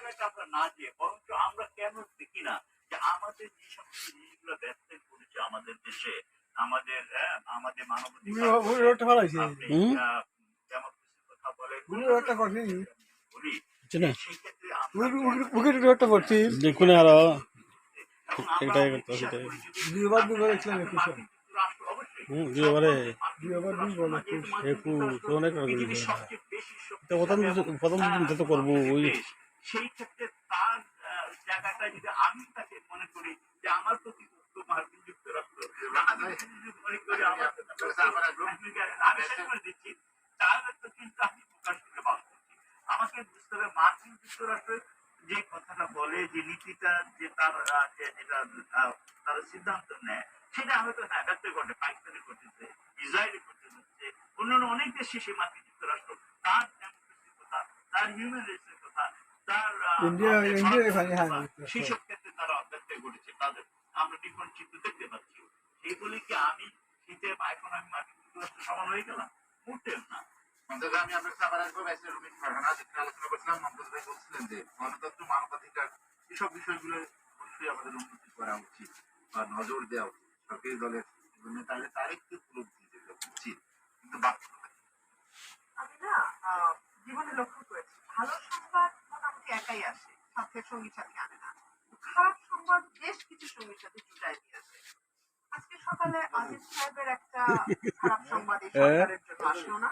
জায়গাটা আমরা না দিয়ে বরঞ্চ আমরা কেন দেখি না যে আমাদের যে সমস্ত জিনিসগুলো ব্যবসা করেছে আমাদের দেশে, আমাদের আমাদের মানবাধিকার কথা বলেন বলি, সেই ক্ষেত্রে দেখুন আরো আমরা এটাই করতে বিশ্বাস সেটাই করি যুক্তরাষ্ট্র অবশ্যই দুইবারে অনেক পৃথিবীর সবচেয়ে বেশি প্রথম তো করবো ওই সেই ক্ষেত্রে তার জায়গাটা যদি আমি তাকে মনে করি যে আমার প্রতিপক্ষ মার্কিন যুক্তরাষ্ট্র, আমি যদি মনে করি আমার আমি শেষ করে দিচ্ছি, তাহলে তো কিন্তু আমি প্রকাশ করে বাস করছি। আমাকে বুঝতে হবে মার্কিন যুক্তরাষ্ট্রের যে কথাটা বলে যে নীতিটা যে তার যেটা তারা সিদ্ধান্ত নেয় সেটা হয়তো হ্যাঁ ব্যক্ত ঘটে, পাকিস্তানে ঘটেছে, ইসরায়েলে ঘটেছে, অন্যান্য অনেক দেশে সে মার্কিন যুক্তরাষ্ট্র তার ডেমোক্রেসির কথা, তার হিউম্যান রাইটসের কথা, তার সেসব ক্ষেত্রে তারা ব্যক্ত ঘটেছে, তাদের আমরা ডিফারেন্ট চিত্র দেখতে পাচ্ছি। সেই বলে কি আমি শীতে এখন আমি মার্কিন যুক্তরাষ্ট্র সমান হয়ে গেলাম? মোটেও না। আমি আপনার কাছে আবার আসবো রবীন্দ্র ঘটনা যেখানে আলোচনা করছিলাম, মমতাজ ভাই বলছিলেন যে গণতন্ত্র মানবাধিকার এসব বিষয়গুলো অবশ্যই আমাদের উন্নতি করা উচিত বা নজর দেওয়া উচিত সরকারি দলের তাহলে তার একটু উপলব্ধি যেটা উচিত, কিন্তু বাস্তবতা আমি না জীবনে লক্ষ্য করেছি ভালো সংবাদ মোটামুটি একাই আসে, সাথে সঙ্গী সাথে আনে না। খারাপ সংবাদ বেশ কিছু সঙ্গীর সাথে জুটাই দিয়ে আসে। আজকে সকালে আজিজ সাহেবের একটা খারাপ সংবাদ এই সরকারের জন্য আসলো না।